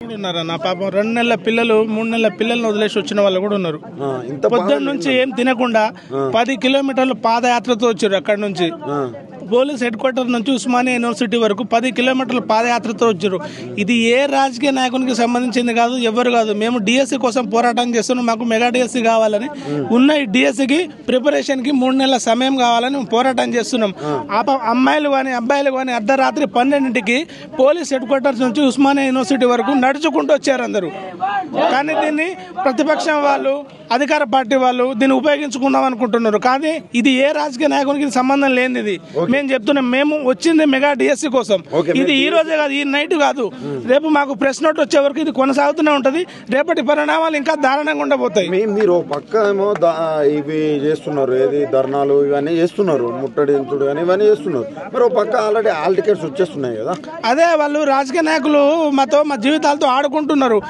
నా పాపం 2 నెలల పిల్లలు 3 నెలల పిల్లల్ని వదిలేసి వచ్చిన వాళ్ళు కూడా ఉన్నారు. పొద్దున్న నుంచి ఏం తినకుండా 10 కిలోమీటర్లు పాదయాత్రతో వచ్చారు. అక్కడ నుంచి పోలీస్ హెడ్ క్వార్టర్ నుంచి ఉస్మానియా యూనివర్సిటీ వరకు 10 కిలోమీటర్ల పాదయాత్రతో వచ్చారు. ఇది ఏ రాజకీయ నాయకునికి సంబంధించింది కాదు, ఎవరు కాదు. మేము డిఎస్సి కోసం పోరాటం చేస్తున్నాం. మాకు మెగా డిఎస్సి కావాలని ఉన్న ఈ డిఎస్సికి ప్రిపరేషన్కి 3 నెలల సమయం కావాలని పోరాటం చేస్తున్నాం. అమ్మాయిలు కానీ అబ్బాయిలు కానీ అర్ధరాత్రి 12ంటికి పోలీస్ హెడ్ క్వార్టర్స్ నుంచి ఉస్మానియా యూనివర్సిటీ వరకు నడుచుకుంటూ వచ్చారు అందరూ. కానీ దీన్ని ప్రతిపక్షం వాళ్ళు, అధికార పార్టీ వాళ్ళు దీన్ని ఉపయోగించుకుందాం అనుకుంటున్నారు. కానీ ఇది ఏ రాజకీయ నాయకునికి సంబంధం లేనిది. ఇది మేము చెప్తున్నాం. మేము వచ్చింది మెగా డిఎస్సి కోసం. ఇది ఈ రోజే కాదు, ఈ నైట్ కాదు, రేపు మాకు ప్రెస్ నోట్ వచ్చే వరకు ఇది కొనసాగుతూనే ఉంటది. రేపటి పరిణామాలు ఇంకా దారుణంగా ఉండబోతాయి. మీరు పక్క ఏమో ఇవి చేస్తున్నారు, ఏది ధర్నాలు ఇవన్నీ చేస్తున్నారు, ముట్టడించుడు కానీ ఇవన్నీ చేస్తున్నారు. మరి పక్క ఆల్రెడీ హాల్ టికెట్స్ వచ్చేస్తున్నాయి కదా. అదే వాళ్ళు రాజకీయ నాయకులు మా జీవితాలతో ఆడుకుంటున్నారు.